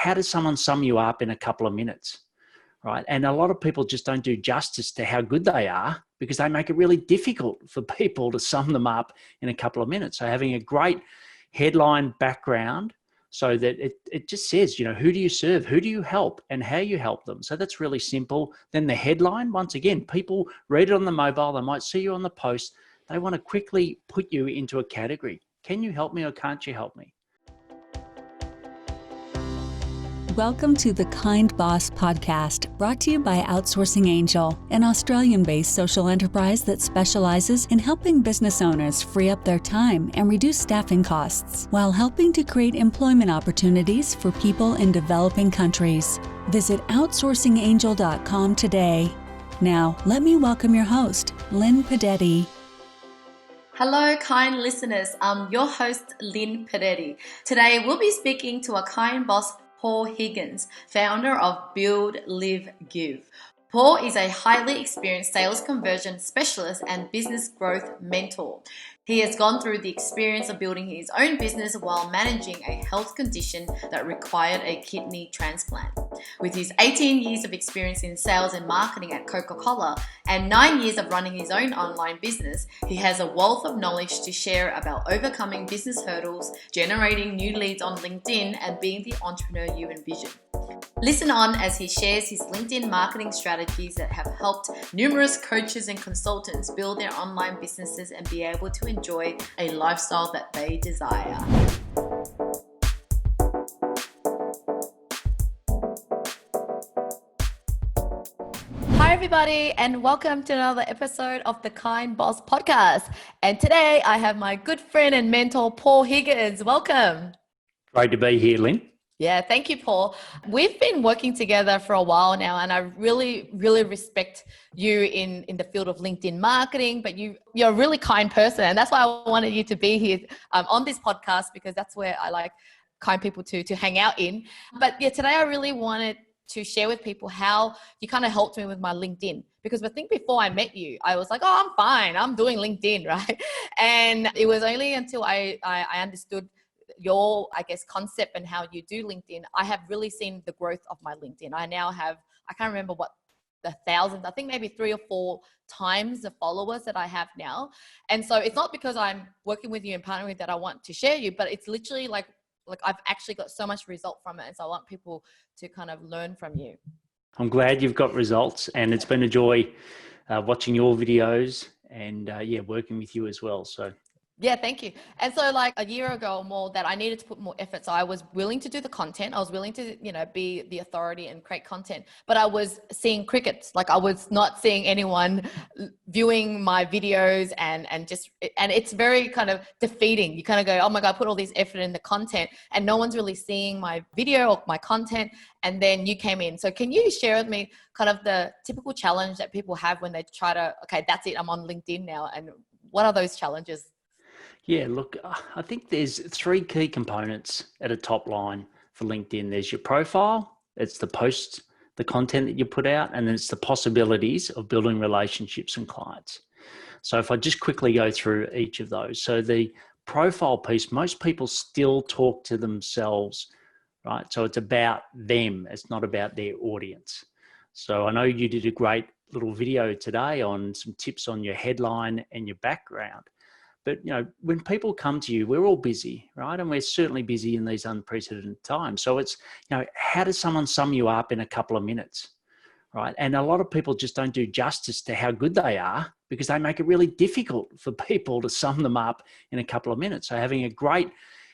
how does someone sum you up in a couple of minutes? Right. And a lot of people just don't do justice to how good they are because they make it really difficult for people to sum them up in a couple of minutes. So having a great headline background so that it just says, who do you serve, who do you help, and how you help them. So that's really simple. Then the headline, once again, people read it on the mobile, they might see you on the post, they want to quickly put you into a category. Can you help me or can't you help me? Welcome to the Kind Boss podcast, brought to you by Outsourcing Angel, an Australian-based social enterprise that specializes in helping business owners free up their time and reduce staffing costs while helping to create employment opportunities for people in developing countries. Visit outsourcingangel.com today. Now, let me welcome your host, Linh Podetti. Hello, kind listeners. I'm your host, Linh Podetti. Today, we'll be speaking to a kind boss, Paul Higgins, founder of Build, Live, Give. Paul is a highly experienced sales conversion specialist and business growth mentor. He has gone through the experience of building his own business while managing a health condition that required a kidney transplant. With his 18 years of experience in sales and marketing at Coca-Cola and 9 years of running his own online business, he has a wealth of knowledge to share about overcoming business hurdles, generating new leads on LinkedIn, and being the entrepreneur you envision. Listen on as he shares his LinkedIn marketing strategies that have helped numerous coaches and consultants build their online businesses and be able to enjoy a lifestyle that they desire. Hi everybody, and welcome to another episode of the Kind Boss podcast. And today I have my good friend and mentor, Paul Higgins. Welcome. Great to be here, Lynn. Yeah, thank you, Paul. We've been working together for a while now, and I really respect you in the field of LinkedIn marketing, but you're a really kind person, and that's why I wanted you to be here on this podcast, because that's where I like kind people to hang out in. But yeah, today I really wanted to share with people how you kind of helped me with my LinkedIn, because I think before I met you, I was like, oh, I'm fine, I'm doing LinkedIn, right? And it was only until I understood your, concept and how you do LinkedIn, I have really seen the growth of my LinkedIn. I now have, I can't remember what the thousands, I think maybe 3 or 4 times the followers that I have now. And so it's not because I'm working with you and partnering with that I want to share you, but it's literally like I've actually got so much result from it. And so I want people to kind of learn from you. I'm glad you've got results, and it's been a joy watching your videos and working with you as well. So yeah, thank you. And so like a year ago or more that I needed to put more effort. So I was willing to do the content. I was willing to, be the authority and create content, but I was seeing crickets. Like I was not seeing anyone viewing my videos and it's very kind of defeating. You kind of go, oh my God, I put all this effort in the content and no one's really seeing my video or my content. And then you came in. So can you share with me kind of the typical challenge that people have when they try to, okay, that's it, I'm on LinkedIn now. And what are those challenges? yeah, look, I think there's 3 key components at a top line for LinkedIn. There's your profile, it's the posts, the content that you put out, and then it's the possibilities of building relationships and clients. So if I just quickly go through each of those. So the profile piece, most people still talk to themselves, right? So it's about them, it's not about their audience. So I know you did a great little video today on some tips on your headline and your background. But, when people come to you, we're all busy, right? And we're certainly busy in these unprecedented times. So it's, how does someone sum you up in a couple of minutes, right? And a lot of people just don't do justice to how good they are because they make it really difficult for people to sum them up in a couple of minutes. So having a great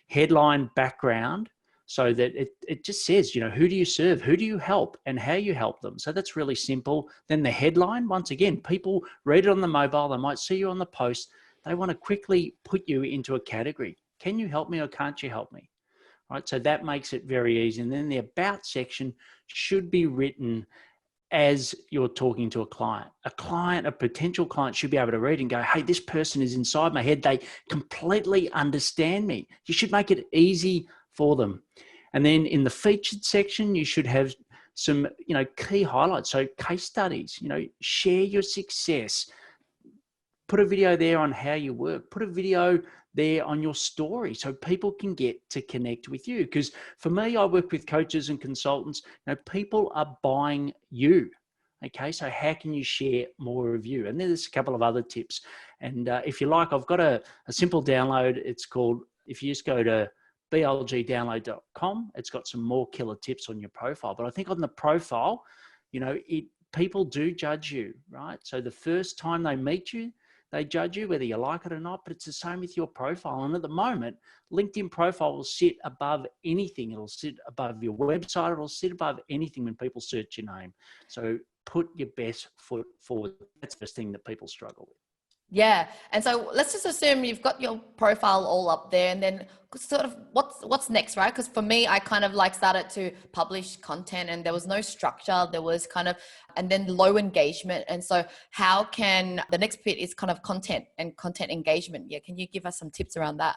headline background so that it just says, who do you serve, who do you help, and how you help them. So that's really simple. Then the headline, once again, people read it on the mobile, they might see you on the post, they want to quickly put you into a category. Can you help me or can't you help me? Right. So that makes it very easy. And then the about section should be written as you're talking to a client. A potential client should be able to read and go, hey, this person is inside my head. They completely understand me. You should make it easy for them. And then in the featured section, you should have some, key highlights. So case studies, share your success, Put a video there on how you work. Put a video there on your story so people can get to connect with you. Because for me, I work with coaches and consultants. People are buying you. Okay, so how can you share more of you? And then there's a couple of other tips. And if you like, I've got a simple download. It's called, if you just go to blgdownload.com, it's got some more killer tips on your profile. But I think on the profile, people do judge you, right? So the first time they meet you, they judge you, whether you like it or not, but it's the same with your profile. And at the moment, LinkedIn profile will sit above anything. It'll sit above your website. It'll sit above anything when people search your name. So put your best foot forward. That's the thing that people struggle with. Yeah. And so let's just assume you've got your profile all up there, and then sort of what's next, right? Because for me, I kind of started to publish content and there was no structure. There was and then low engagement. And so how can the next bit is kind of content and content engagement. Yeah. Can you give us some tips around that?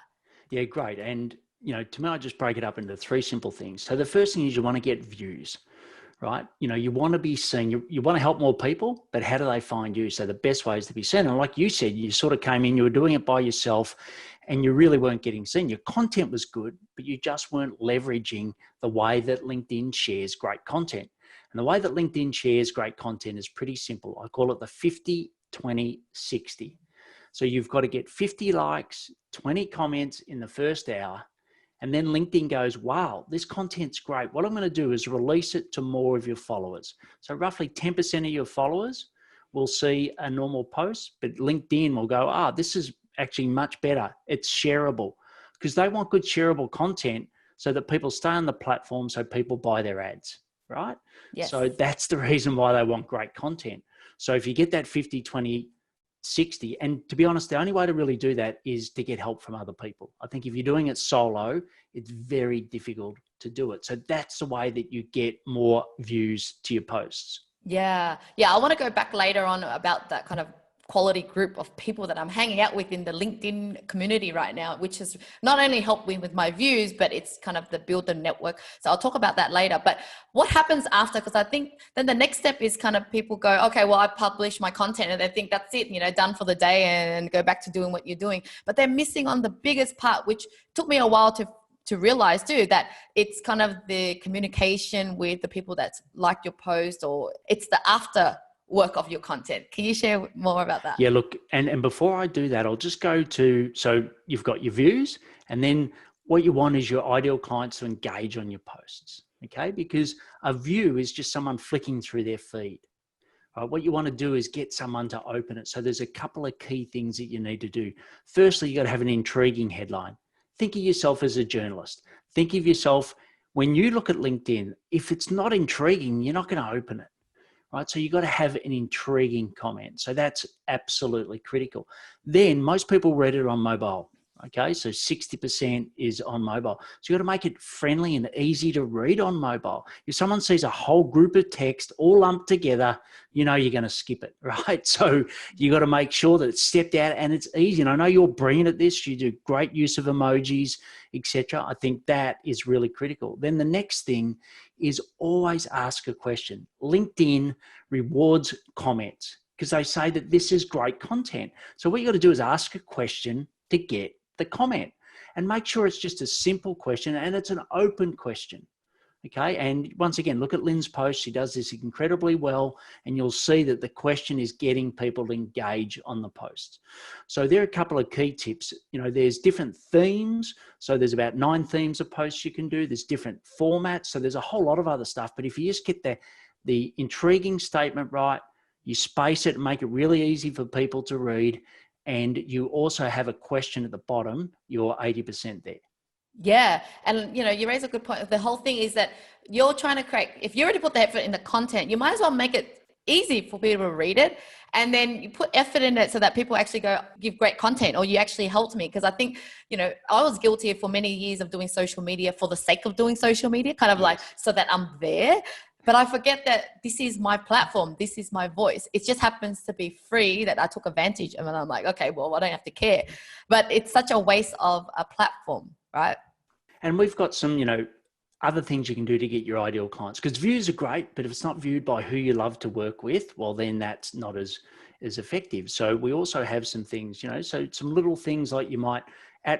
Yeah, great. And, to me, I just break it up into 3 simple things. So the first thing is you want to get views. Right? You want to be seen, you want to help more people, but how do they find you? So the best way is to be seen. And like you said, you sort of came in, you were doing it by yourself and you really weren't getting seen. Your content was good, but you just weren't leveraging the way that LinkedIn shares great content. And the way that LinkedIn shares great content is pretty simple. I call it the 50, 20, 60. So you've got to get 50 likes, 20 comments in the first hour. And then LinkedIn goes, wow, this content's great. What I'm going to do is release it to more of your followers. So roughly 10% of your followers will see a normal post, but LinkedIn will go, this is actually much better. It's shareable, because they want good shareable content so that people stay on the platform, so people buy their ads, right? Yes. So that's the reason why they want great content. So if you get that 50, 20, 60. And to be honest, the only way to really do that is to get help from other people. I think if you're doing it solo, it's very difficult to do it. So that's the way that you get more views to your posts. Yeah. I want to go back later on about that kind of quality group of people that I'm hanging out with in the LinkedIn community right now, which has not only helped me with my views, but it's kind of the build the network. So I'll talk about that later. But what happens after? Because I think then the next step is kind of people go, okay, well, I publish my content and they think that's it, done for the day and go back to doing what you're doing. But they're missing on the biggest part, which took me a while to realize too, that it's kind of the communication with the people that's liked your post, or it's the after work of your content. Can you share more about that? Yeah, look, and before I do that, I'll just go to, so you've got your views, and then what you want is your ideal clients to engage on your posts, okay? Because a view is just someone flicking through their feed. What you want to do is get someone to open it. So there's a couple of key things that you need to do. Firstly, you got to have an intriguing headline. Think of yourself as a journalist. Think of yourself, when you look at LinkedIn, if it's not intriguing, you're not going to open it. Right? So you've got to have an intriguing comment. So that's absolutely critical. Then most people read it on mobile. Okay. So 60% is on mobile. So you got to make it friendly and easy to read on mobile. If someone sees a whole group of text all lumped together, you're going to skip it. Right. So you got to make sure that it's stepped out and it's easy. And I know you're brilliant at this. You do great use of emojis, etc. I think that is really critical. Then the next thing is always ask a question. LinkedIn rewards comments because they say that this is great content. So what you got to do is ask a question to get the comment, and make sure it's just a simple question and it's an open question. Okay. And once again, look at Lynn's post. She does this incredibly well, and you'll see that the question is getting people to engage on the post. So there are a couple of key tips. There's different themes. So there's about 9 themes of posts you can do. There's different formats. So there's a whole lot of other stuff, but if you just get the intriguing statement right, you space it and make it really easy for people to read, and you also have a question at the bottom, you're 80% there. Yeah. And, you raise a good point. The whole thing is that you're trying to create, if you already put the effort in the content, you might as well make it easy for people to read it. And then you put effort in it so that people actually go give great content, or you actually helped me. Because I think, I was guilty for many years of doing social media for the sake of doing social media, kind of like so that I'm there. But I forget that this is my platform. This is my voice. It just happens to be free that I took advantage of. And I'm like, okay, well, I don't have to care. But it's such a waste of a platform, right? And we've got some, other things you can do to get your ideal clients, because views are great, but if it's not viewed by who you love to work with, well, then that's not as effective. So we also have some things, so some little things like you might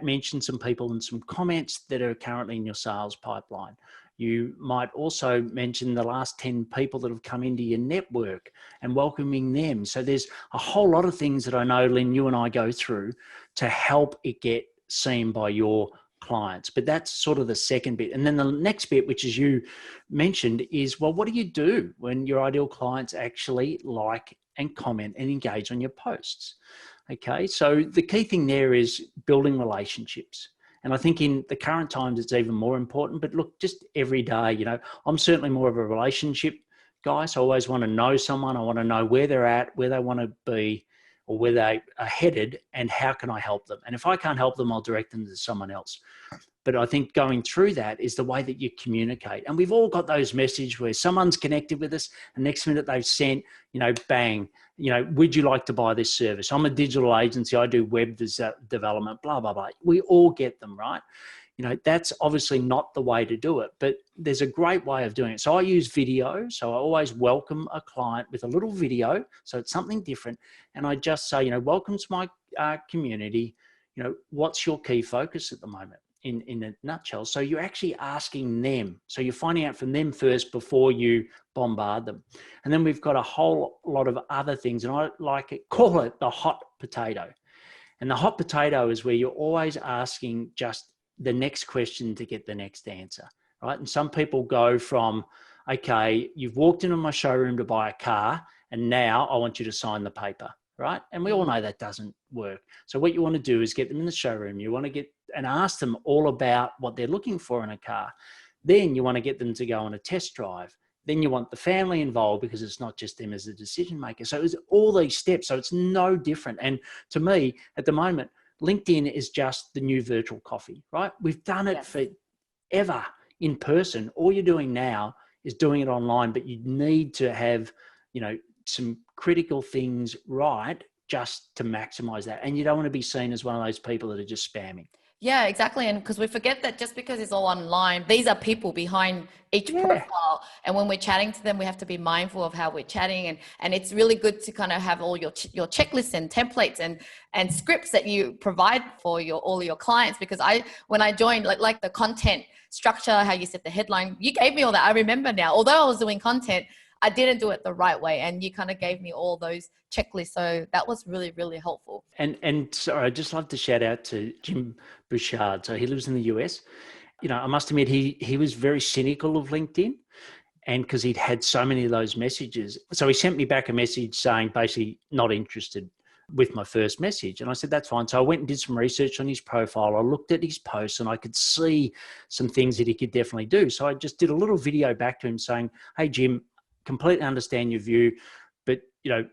mention some people and some comments that are currently in your sales pipeline. You might also mention the last 10 people that have come into your network and welcoming them. So there's a whole lot of things that I know, Lynn, you and I go through to help it get seen by your clients. But that's sort of the second bit. And then the next bit, which as you mentioned, is, well, what do you do when your ideal clients actually like and comment and engage on your posts? Okay, so the key thing there is building relationships. And I think in the current times, it's even more important. But look, just every day, I'm certainly more of a relationship guy. So I always want to know someone. I want to know where they're at, where they want to be, or where they are headed, and how can I help them? And if I can't help them, I'll direct them to someone else. But I think going through that is the way that you communicate. And we've all got those messages where someone's connected with us, and next minute they've sent, bang, would you like to buy this service? I'm a digital agency. I do web development, blah, blah, blah. We all get them, right? That's obviously not the way to do it, but there's a great way of doing it. So I use video. So I always welcome a client with a little video. So it's something different. And I just say, welcome to my community. What's your key focus at the moment? In a nutshell. So you're actually asking them. So you're finding out from them first before you bombard them. And then we've got a whole lot of other things. And I call it the hot potato. And the hot potato is where you're always asking just the next question to get the next answer, right? And some people go from, okay, you've walked into my showroom to buy a car, and now I want you to sign the paper, right? And we all know that doesn't work. So what you want to do is get them in the showroom. You want to get and ask them all about what they're looking for in a car. Then you want to get them to go on a test drive. Then you want the family involved, because it's not just them as a decision maker. So it's all these steps. So it's no different. And to me, at the moment, LinkedIn is just the new virtual coffee, right? We've done it forever in person. All you're doing now is doing it online, but you need to have, some critical things right just to maximize that. And you don't want to be seen as one of those people that are just spamming. Yeah, exactly. And because we forget that just because it's all online, these are people behind each profile. And when we're chatting to them, we have to be mindful of how we're chatting. And it's really good to kind of have all your checklists and templates and scripts that you provide for all your clients. Because when I joined, like the content structure, how you set the headline, you gave me all that. I remember now, although I was doing content, I didn't do it the right way. And you kind of gave me all those checklists. So that was really, really helpful. And sorry, I'd just love to shout out to 𝗪𝗓𝗪. So he lives in the US. I must admit, he was very cynical of LinkedIn, and because he'd had so many of those messages. So he sent me back a message saying basically not interested with my first message. And I said, that's fine. So I went and did some research on his profile. I looked at his posts and I could see some things that he could definitely do. So I just did a little video back to him saying, hey, Jim, completely understand your view, but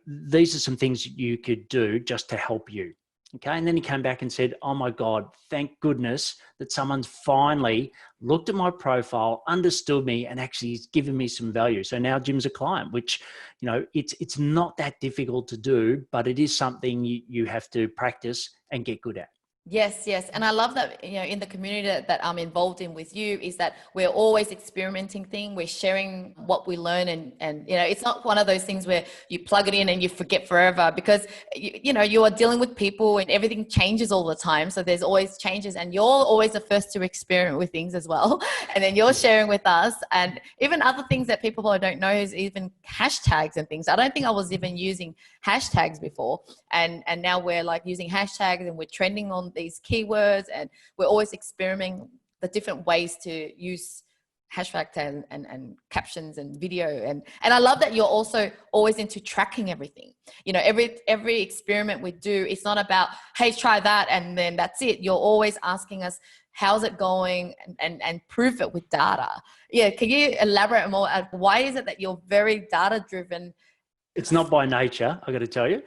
these are some things you could do just to help you. Okay. And then he came back and said, oh my God, thank goodness that someone's finally looked at my understood me, and actually has given me some value. So now Jim's a client, which, it's not that difficult to do, but it is something you have to practice and get good at. Yes. And I love that, in the community that I'm involved in with you, is that we're always experimenting things. We're sharing what we learn, and it's not one of those things where you plug it in and you forget forever, because, you are dealing with people and everything changes all the time. So there's always changes, and you're always the first to experiment with things as well. And then you're sharing with us, and even other things that people don't know is even hashtags and things. I don't think I was even using hashtags before. And now we're using hashtags, and we're trending on these keywords, and we're always experimenting the different ways to use hashtags and captions and video. And I love that you're also always into tracking everything. Every experiment we do, it's not about, hey, try that and then that's it. You're always asking us, how's it going, and prove it with data. Yeah. Can you elaborate more at why is it that you're very data driven? It's not by nature, I got to tell you.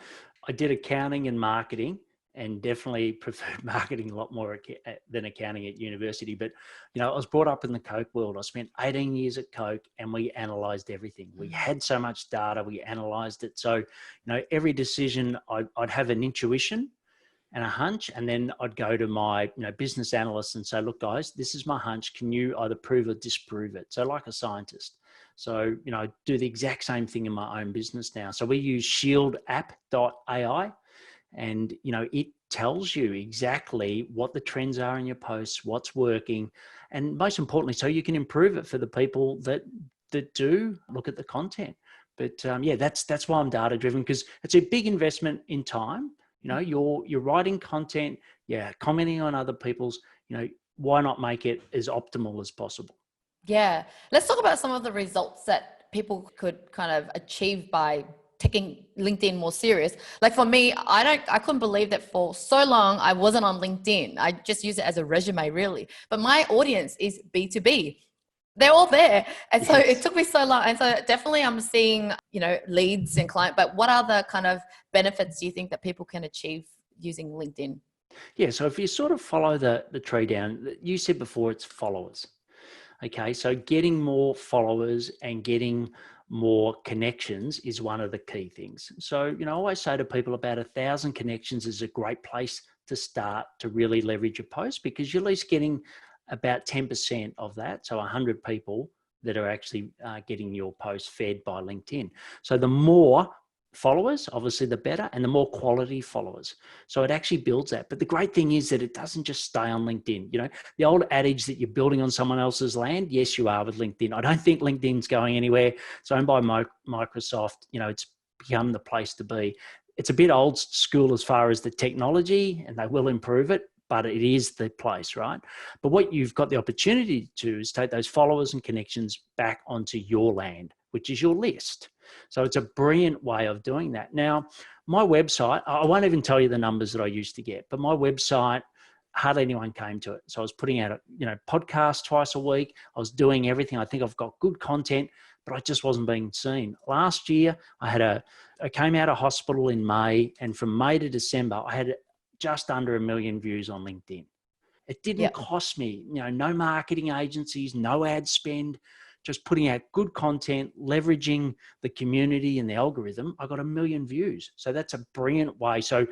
I did accounting and marketing, and definitely preferred marketing a lot more than accounting at university. But, I was brought up in the Coke world. I spent 18 years at Coke, and we analyzed everything. We had so much data, we analyzed it. So, every decision I'd have an intuition, and a hunch. And then I'd go to my business analyst and say, look, guys, this is my hunch. Can you either prove or disprove it? So like a scientist. So, I do the exact same thing in my own business now. So we use 𝗕𝗓𝗓.ai, and, it tells you exactly what the trends are in your posts, what's working, and most importantly, so you can improve it for the people that do look at the content. But that's why I'm data driven, because it's a big investment in time. You're writing content, commenting on other people's, why not make it as optimal as possible? Yeah. Let's talk about some of the results that people could kind of achieve by taking LinkedIn more serious. Like for me, I couldn't believe that for so long I wasn't on LinkedIn. I just use it as a resume, really. But my audience is B2B. They're all there. And so it took me so long. And so definitely I'm seeing, leads and client, but what other kind of benefits do you think that people can achieve using LinkedIn? Yeah. So if you sort of follow the tree down, you said before, it's followers. Okay. So getting more followers and getting more connections is one of the key things. So, I always say to people, about 1,000 connections is a great place to start to really leverage your post, because you're at least getting about 10% of that. So 100 people that are actually getting your post fed by LinkedIn. So the more followers, obviously the better, and the more quality followers. So it actually builds that. But the great thing is that it doesn't just stay on LinkedIn. The old adage that you're building on someone else's land, yes, you are with LinkedIn. I don't think LinkedIn's going anywhere. It's owned by Microsoft. It's become the place to be. It's a bit old school as far as the technology, and they will improve it, but it is the place, right? But what you've got the opportunity to do is take those followers and connections back onto your land, which is your list. So it's a brilliant way of doing that. Now, my website, I won't even tell you the numbers that I used to get, but my website, hardly anyone came to it. So I was putting out a podcast twice a week. I was doing everything. I think I've got good content, but I just wasn't being seen. Last year, I came out of hospital in May, and from May to December, I had just under 1 million views on LinkedIn. It didn't cost me, no marketing agencies, no ad spend, just putting out good content, leveraging the community and the algorithm. I got 1 million views. So that's a brilliant way. So,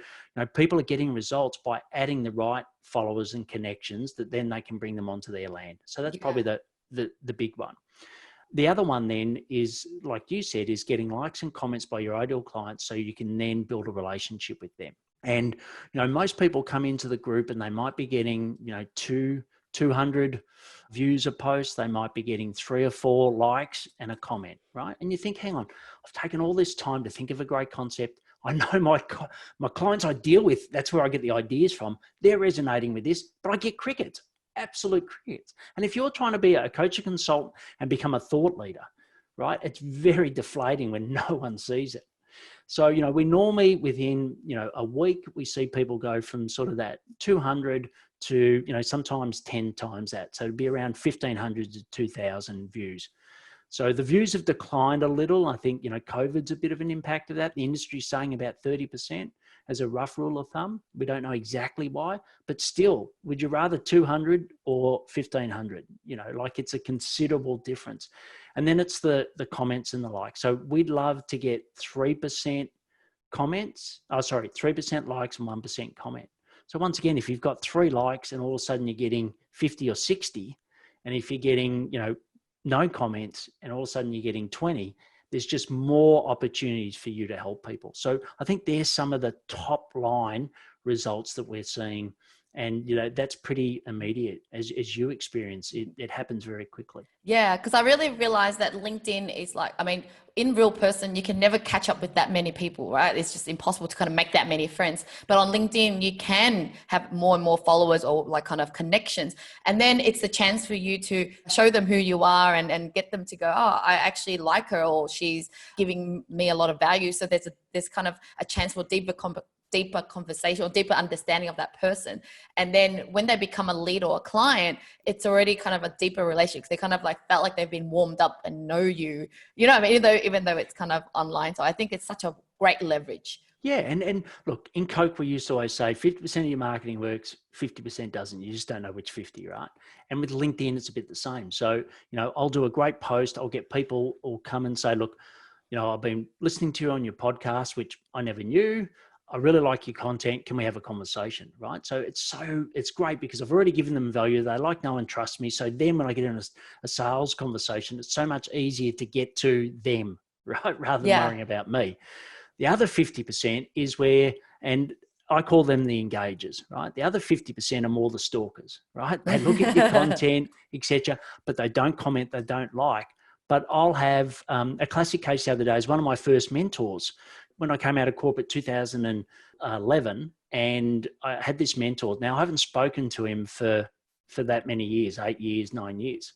people are getting results by adding the right followers and connections that then they can bring them onto their land. So that's probably the big one. The other one then is, like you said, is getting likes and comments by your ideal clients, so you can then build a relationship with them. And, most people come into the group and they might be getting, 200 views a post. They might be getting 3 or 4 likes and a comment, right? And you think, hang on, I've taken all this time to think of a great concept. I know my clients I deal with, that's where I get the ideas from. They're resonating with this, but I get crickets, absolute crickets. And if you're trying to be a coach, a consultant, and become a thought leader, right, it's very deflating when no one sees it. So, we normally within, a week, we see people go from sort of that 200 to, sometimes 10 times that. So it'd be around 1,500 to 2,000 views. So the views have declined a little. I think, COVID's a bit of an impact of that. The industry's saying about 30% as a rough rule of thumb. We don't know exactly why, but still, would you rather 200 or 1,500? It's a considerable difference. And then it's the comments and the likes. So we'd love to get 3% comments. 3% likes and 1% comment. So once again, if you've got 3 likes and all of a sudden you're getting 50 or 60, and if you're getting, no comments and all of a sudden you're getting 20, there's just more opportunities for you to help people. So I think there's some of the top line results that we're seeing. And, that's pretty immediate as you experience it. It happens very quickly. Yeah, because I really realized that LinkedIn is in real person, you can never catch up with that many people, right? It's just impossible to kind of make that many friends. But on LinkedIn, you can have more and more followers or kind of connections. And then it's the chance for you to show them who you are and get them to go, oh, I actually like her, or she's giving me a lot of value. So there's kind of a chance for deeper conversation or deeper understanding of that person. And then when they become a lead or a client, it's already kind of a deeper relationship. They kind of felt like they've been warmed up and know you, what I mean? Even though it's kind of online. So I think it's such a great leverage. Yeah. And look, in Coke, we used to always say 50% of your marketing works, 50% doesn't. You just don't know which 50, right? And with LinkedIn, it's a bit the same. So, I'll do a great post. I'll get people will come and say, look, I've been listening to you on your podcast, which I never knew. I really like your content. Can we have a conversation? Right. So it's great because I've already given them value. They like, know, and trust me. So then when I get in a sales conversation, it's so much easier to get to them, right? Rather than worrying about me. The other 50% is where, and I call them the engagers, right? The other 50% are more the stalkers, right? They look at your content, etc., but they don't comment, they don't like. But I'll have a classic case the other day is one of my first mentors. When I came out of corporate 2011, and I had this mentor. Now, I haven't spoken to him for that many years, 8 years, 9 years,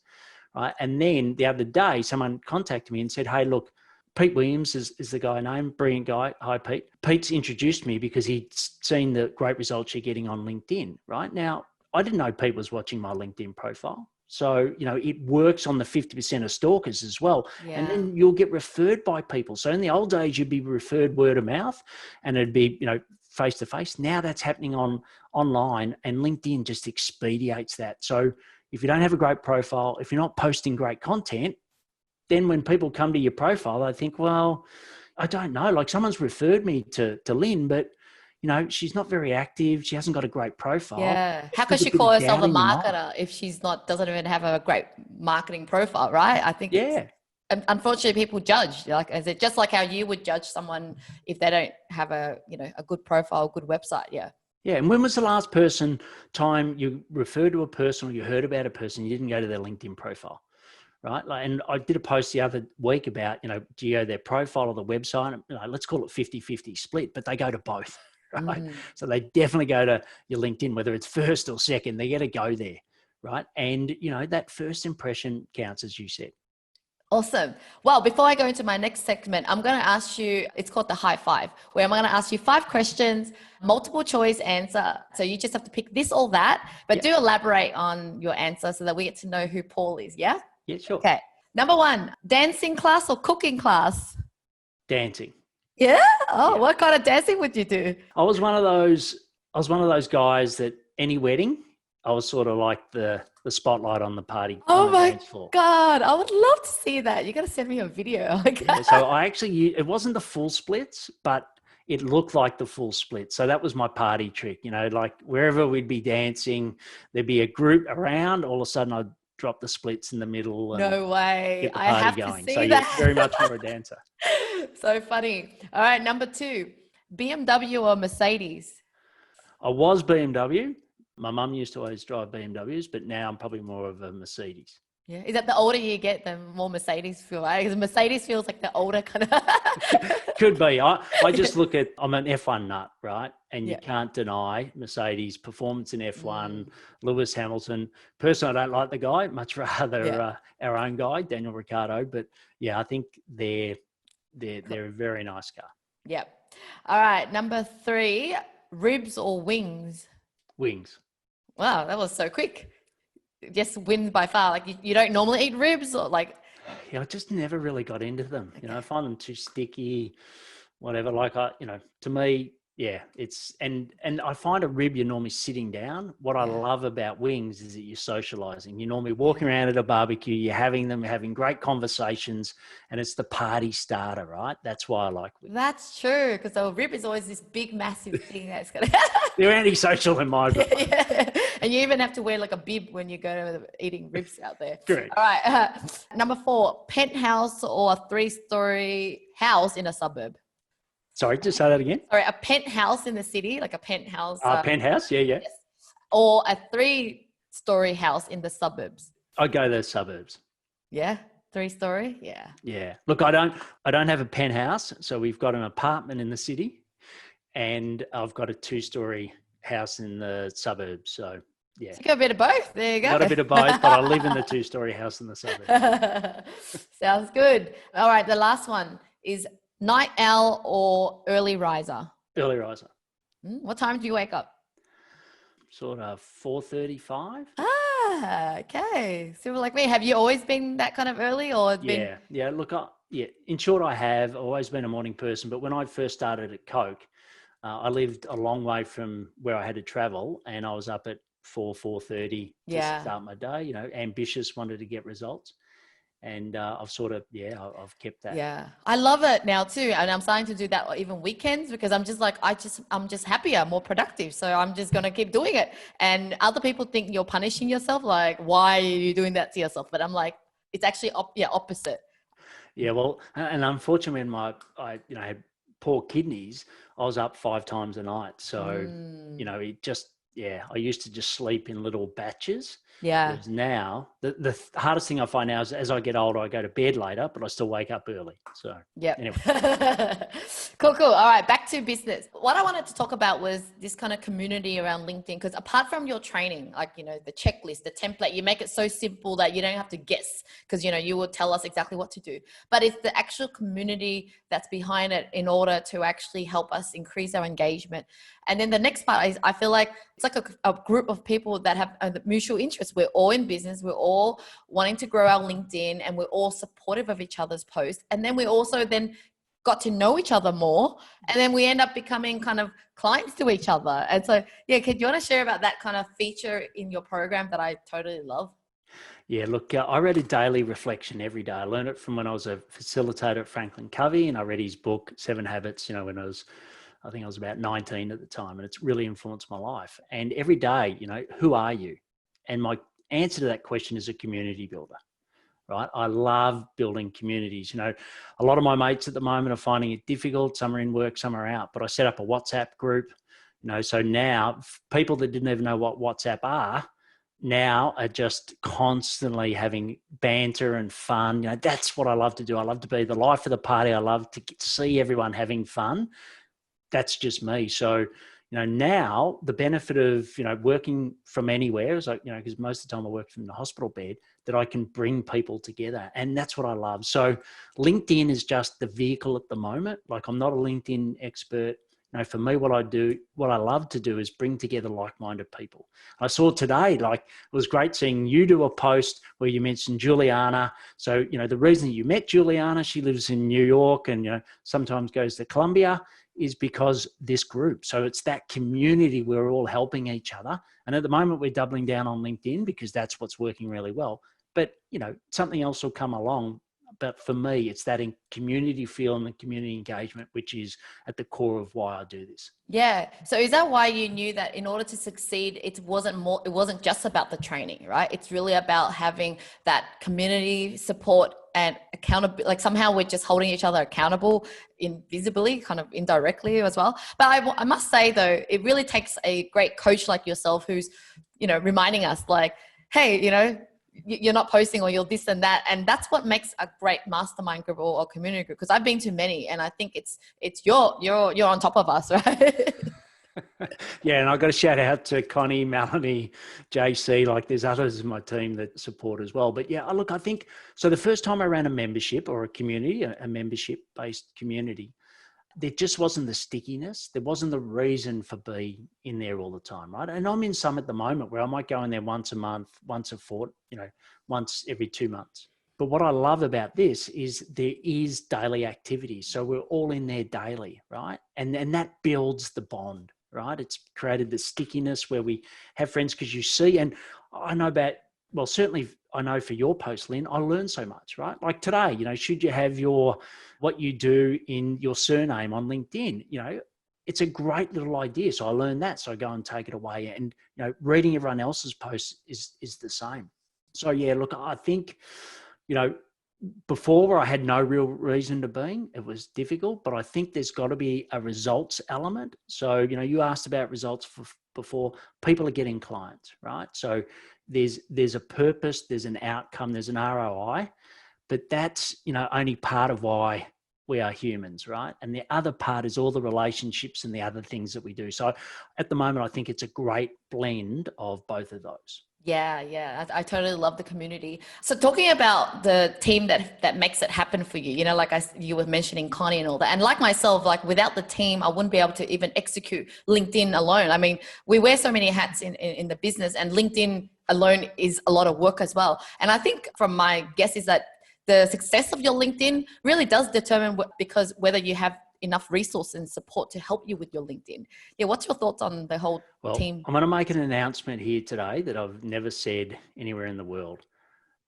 right? And then the other day, someone contacted me and said, hey, look, Pete Williams is the guy named, brilliant guy. Hi, Pete. Pete's introduced me because he'd seen the great results you're getting on LinkedIn, right? Now, I didn't know Pete was watching my LinkedIn profile. So, it works on the 50% of stalkers as well. Yeah. And then you'll get referred by people. So in the old days, you'd be referred word of mouth and it'd be, face to face. Now that's happening online, and LinkedIn just expedites that. So if you don't have a great profile, if you're not posting great content, then when people come to your profile, they think, well, I don't know, like someone's referred me to Lynn, but she's not very active. She hasn't got a great profile. Yeah. How can she call herself a marketer if she's doesn't even have a great marketing profile, right? I think unfortunately people judge. Like, is it just like how you would judge someone if they don't have a good profile, good website? Yeah. Yeah. And when was the last time you referred to a person or you heard about a person, you didn't go to their LinkedIn profile? Right. And I did a post the other week about, do you go to their profile or the website? Let's call it 50-50 split, but they go to both. Right. So they definitely go to your LinkedIn, whether it's first or second, they got to go there. Right. And, that first impression counts, as you said. Awesome. Well, before I go into my next segment, I'm going to ask you, it's called the high five, where I'm going to ask you 5 questions, multiple choice answer. So you just have to pick this or that, but do elaborate on your answer so that we get to know who Paul is. Yeah. Yeah, sure. Okay. Number 1, dancing class or cooking class? Dancing. Yeah? Oh, yeah. What kind of dancing would you do? I was one of those guys that any wedding, I was sort of like the spotlight on the party. Oh my God. I would love to see that. You got to send me a video. So I actually, it wasn't the full splits, but it looked like the full split. So that was my party trick, like wherever we'd be dancing, there'd be a group around, all of a sudden I'd drop the splits in the middle. And no way. Get the party I have going. To see so that. You're very much more a dancer. So funny. All right. Number 2, BMW or Mercedes? I was BMW. My mum used to always drive BMWs, but now I'm probably more of a Mercedes. Yeah. Is that the older you get, the more Mercedes feel, right? Because Mercedes feels like the older kind of. Could be. I just look at, I'm an F1 nut, right? And you can't deny Mercedes performance in F1, Lewis Hamilton. Personally, I don't like the guy, much rather our own guy, Daniel Ricciardo. But yeah, I think they're a very nice car. Yep. All right. Number 3, ribs or wings? Wings. Wow, that was so quick. Just wins by far. Like you don't normally eat ribs or like. Yeah, I just never really got into them. I find them too sticky, whatever. Like to me, it's, and I find a rib, you're normally sitting down. What I love about wings is that you're socializing. You're normally walking around at a barbecue, you're having great conversations, and it's the party starter, right? That's why I like wings. That's true, because a rib is always this big, massive thing that's gonna. They're antisocial in my book. And you even have to wear like a bib when you go to eating ribs out there. Correct. All right. Number 4, penthouse or a 3-story house in a suburb? Sorry, just say that again. Sorry, a penthouse in the city, like a penthouse. Penthouse, yeah. Yes. Or a 3-story house in the suburbs. I'd go the suburbs. Yeah, 3-story. Yeah. Yeah. Look, I don't have a penthouse, so we've got an apartment in the city, and I've got a 2-story house in the suburbs. So yeah, so you got a bit of both. There you go. Got a bit of both, but I live in the 2-story house in the suburbs. Sounds good. All right, the last one is night owl or early riser? Early riser. What time do you wake up? Sort of 4:35. Okay. So like me, have you always been that kind of early or been? Yeah. Look, in short, I have always been a morning person, but when I first started at Coke, I lived a long way from where I had to travel, and I was up at 4:30 to start my day. Ambitious, wanted to get results. And I've sort of, I've kept that. Yeah, I love it now too. And I'm starting to do that even weekends, because I'm just like, I'm just happier, more productive. So I'm just going to keep doing it. And other people think you're punishing yourself. Like, why are you doing that to yourself? But I'm like, it's actually opposite. Yeah, well, and unfortunately, when I had poor kidneys, I was up 5 times a night. So, it just, I used to just sleep in little batches. Yeah. Whereas now, the hardest thing I find now is as I get older, I go to bed later, but I still wake up early. So, yeah. Anyway. Cool. All right. Back to business. What I wanted to talk about was this kind of community around LinkedIn, because apart from your training, like, the checklist, the template, you make it so simple that you don't have to guess, because, you will tell us exactly what to do. But it's the actual community that's behind it in order to actually help us increase our engagement. And then the next part is, I feel like it's like a group of people that have a mutual interest. We're all in business. We're all wanting to grow our LinkedIn, and we're all supportive of each other's posts. And then we also then got to know each other more. And then we end up becoming kind of clients to each other. And so, do you want to share about that kind of feature in your program that I totally love? Yeah, look, I read a daily reflection every day. I learned it from when I was a facilitator at 𝗏, and I read his book, 7 Habits, when I think I was about 19 at the time, and it's really influenced my life. And every day, who are you? And my answer to that question is a community builder, right? I love building communities. A lot of my mates at the moment are finding it difficult. Some are in work, some are out, but I set up a WhatsApp group, so now people that didn't even know what WhatsApp are now are just constantly having banter and fun. That's what I love to do. I love to be the life of the party. I love to see everyone having fun. That's just me. So, now the benefit of, working from anywhere is like, because most of the time I work from the hospital bed, that I can bring people together. And that's what I love. So LinkedIn is just the vehicle at the moment. Like, I'm not a LinkedIn expert. For me, what I love to do is bring together like-minded people. I saw today, like, it was great seeing you do a post where you mentioned Juliana. So, the reason that you met Juliana, she lives in New York and, sometimes goes to Columbia, is because this group. So it's that community. We're all helping each other. And at the moment we're doubling down on LinkedIn because that's what's working really well. But, something else will come along. But for me, it's that community feel and the community engagement, which is at the core of why I do this. Yeah. So is that why you knew that in order to succeed, it wasn't just about the training, right? It's really about having that community support and accountability. Like, somehow we're just holding each other accountable invisibly, kind of indirectly as well. But I must say though, it really takes a great coach like yourself who's, reminding us like, hey, you're not posting, or you're this and that. And that's what makes a great mastermind group or community group. Because I've been to many, and I think it's you're on top of us, right? Yeah, and I've got to shout out to Connie, Melanie, JC. Like, there's others in my team that support as well. But yeah, look, I think so. The first time I ran a membership or a community, a membership-based community, there just wasn't the stickiness. There wasn't the reason for being in there all the time, right? And I'm in some at the moment where I might go in there once a month, once a once every 2 months. But what I love about this is there is daily activity. So we're all in there daily, right? And that builds the bond, right? It's created the stickiness where we have friends, because you see, and I know about, well, certainly I know for your post, Lynn, I learned so much, right? Like today, should you have what you do in your surname on LinkedIn, it's a great little idea. So I learned that. So I go and take it away, and, reading everyone else's posts is the same. So yeah, look, I think, before I had no real reason to be, it was difficult, but I think there's got to be a results element. So, you asked about results before. People are getting clients, right? So there's a purpose, there's an outcome, there's an ROI, but that's, only part of why we are humans, right? And the other part is all the relationships and the other things that we do. So at the moment, I think it's a great blend of both of those. Yeah. I totally love the community. So talking about the team that makes it happen for you, like you were mentioning Connie and all that. And like myself, like without the team, I wouldn't be able to even execute LinkedIn alone. I mean, we wear so many hats in the business, and LinkedIn alone is a lot of work as well. And I think from my guess is that the success of your LinkedIn really does determine because whether you have enough resources and support to help you with your LinkedIn. Yeah. What's your thoughts on the whole team? I'm going to make an announcement here today that I've never said anywhere in the world,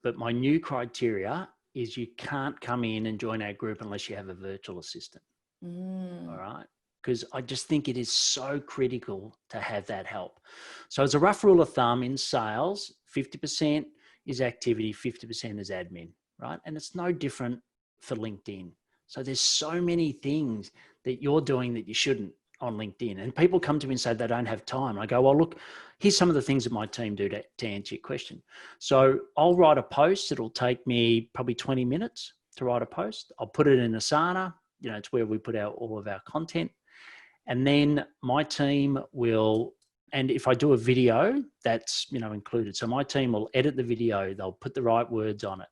but my new criteria is you can't come in and join our group unless you have a virtual assistant. All right. Because I just think it is so critical to have that help. So as a rough rule of thumb in sales, 50% is activity, 50% is admin, right? And it's no different for LinkedIn. So there's so many things that you're doing that you shouldn't on LinkedIn. And people come to me and say they don't have time. I go, well, look, here's some of the things that my team do to answer your question. So I'll write a post. It'll take me probably 20 minutes to write a post. I'll put it in Asana. You know, it's where we put out all of our content. And then my team will, and if I do a video, that's, you know, included. So my team will edit the video. They'll put the right words on it.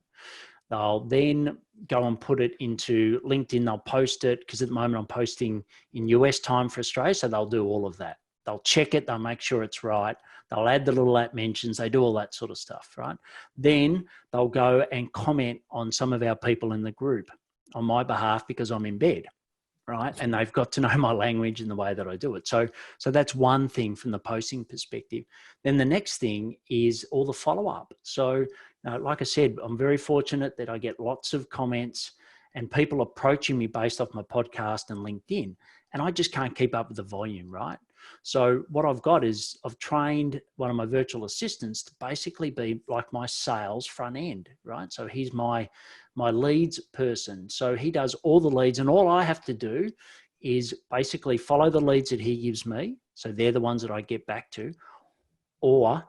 They'll then go and put it into LinkedIn. They'll post it because at the moment I'm posting in US time for Australia. So they'll do all of that. They'll check it. They'll make sure it's right. They'll add the little @ mentions. They do all that sort of stuff, right? Then they'll go and comment on some of our people in the group on my behalf because I'm in bed, right? And they've got to know my language and the way that I do it. So that's one thing from the posting perspective. Then the next thing is all the follow-up. So like I said, I'm very fortunate that I get lots of comments and people approaching me based off my podcast and LinkedIn, and I just can't keep up with the volume, right? So what I've got is I've trained one of my virtual assistants to basically be like my sales front end, right? So he's my leads person. So he does all the leads, and all I have to do is basically follow the leads that he gives me. So they're the ones that I get back to. Or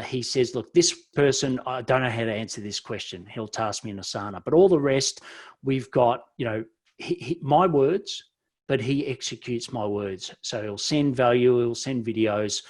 he says, look, this person, I don't know how to answer this question. He'll task me in Asana. But all the rest, we've got, you know, my words, but he executes my words. So he'll send value, he'll send videos.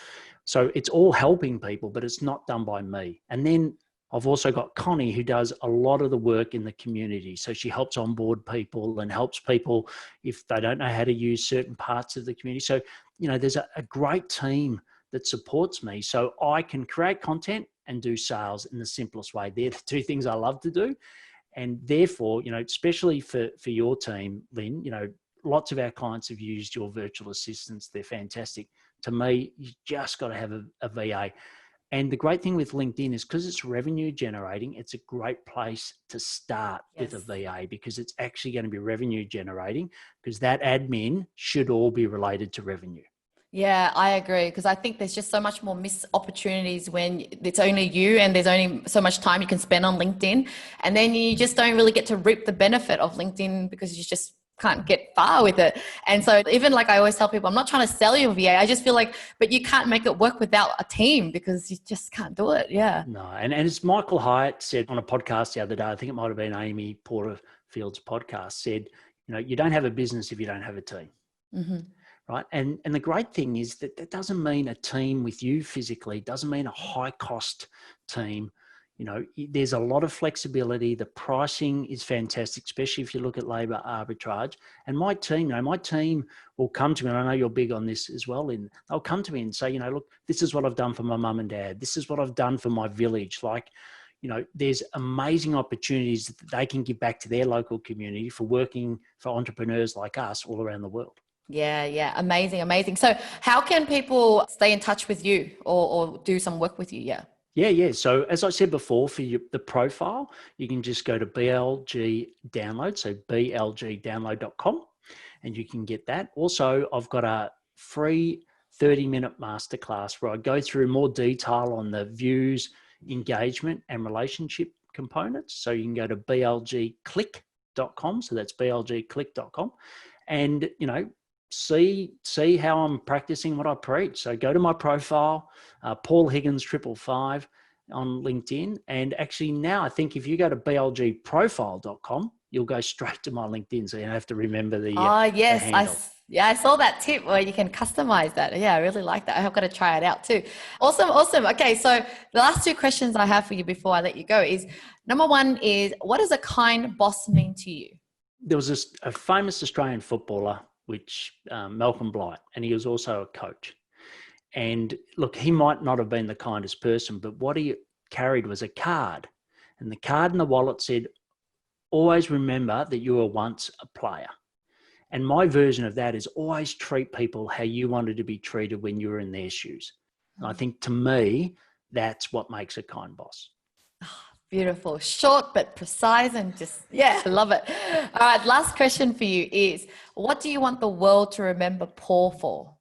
So it's all helping people, but it's not done by me. And then I've also got Connie, who does a lot of the work in the community. So she helps onboard people and helps people if they don't know how to use certain parts of the community. So, you know, there's a great team that supports me. So I can create content and do sales in the simplest way. They're the two things I love to do. And therefore, you know, especially for your team, Lynn, you know, lots of our clients have used your virtual assistants. They're fantastic. To me, you just got to have a VA. And the great thing with LinkedIn is because it's revenue generating, it's a great place to start with a VA because it's actually going to be revenue generating because that admin should all be related to revenue. Yeah, I agree, because I think there's just so much more missed opportunities when it's only you and there's only so much time you can spend on LinkedIn, and then you just don't really get to reap the benefit of LinkedIn because you just can't get far with it. And so even like I always tell people, I'm not trying to sell you a VA. I just feel like, but you can't make it work without a team because you just can't do it. Yeah. No. And as Michael Hyatt said on a podcast the other day, I think it might've been 𝗎𝗓𝗡's podcast, said, you know, you don't have a business if you don't have a team. Mm-hmm. Right. And the great thing is that that doesn't mean a team with you physically, it doesn't mean a high cost team. You know, there's a lot of flexibility. The pricing is fantastic, especially if you look at labor arbitrage. And my team, you know, my team will come to me, and I know you're big on this as well, Lynn. They'll come to me and say, you know, look, this is what I've done for my mum and dad. This is what I've done for my village. Like, you know, there's amazing opportunities that they can give back to their local community for working for entrepreneurs like us all around the world. Yeah. Amazing. So how can people stay in touch with you or do some work with you? Yeah. So as I said before, for the profile, you can just go to BLG Download, so blgdownload.com, and you can get that. Also, I've got a free 30-minute masterclass where I go through more detail on the views, engagement, and relationship components. So you can go to blgclick.com. So that's blgclick.com. And, you know, see how I'm practicing what I preach. So go to my profile, Paul Higgins 555 on LinkedIn. And actually now I think if you go to blgprofile.com, you'll go straight to my LinkedIn. So you don't have to remember the yes, the handle. I saw that tip where you can customize that. Yeah, I really like that. I've got to try it out too. Awesome. Okay, so the last two questions I have for you before I let you go is, number one is, what does a kind boss mean to you? There was a famous Australian footballer, which Malcolm Blight, and he was also a coach. And look, he might not have been the kindest person, but what he carried was a card. And the card in the wallet said, always remember that you were once a player. And my version of that is always treat people how you wanted to be treated when you were in their shoes. And I think to me, that's what makes a kind boss. Beautiful. Short but precise and just, I love it. All right, last question for you is, what do you want the world to remember Paul for?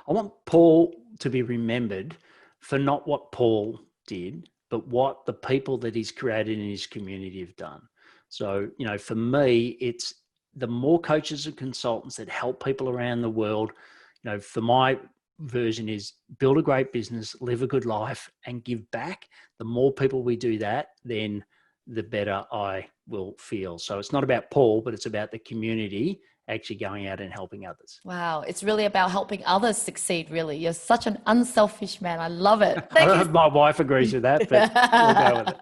I want Paul to be remembered for not what Paul did, but what the people that he's created in his community have done. So, for me, it's the more coaches and consultants that help people around the world, for my version is build a great business, live a good life, and give back. The more people we do that, then the better I will feel. So it's not about Paul, but it's about the community actually going out and helping others. Wow. It's really about helping others succeed, really. You're such an unselfish man. I love it. I don't know if my wife agrees with that, but we'll go with it.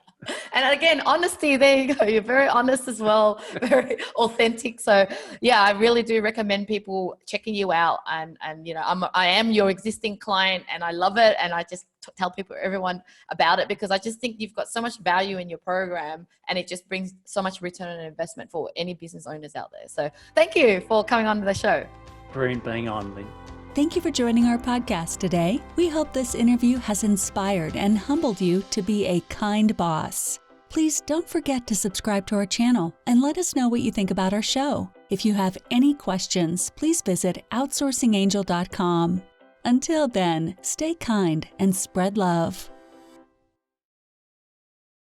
And again, honesty, there you go. You're very honest as well, very authentic. So yeah, I really do recommend people checking you out. And I am your existing client and I love it. And I just tell everyone about it because I just think you've got so much value in your program and it just brings so much return on investment for any business owners out there. So thank you for coming on to the show. Brilliant being on, Lynn. Thank you for joining our podcast today. We hope this interview has inspired and humbled you to be a kind boss. Please don't forget to subscribe to our channel and let us know what you think about our show. If you have any questions, please visit outsourcingangel.com. Until then, stay kind and spread love.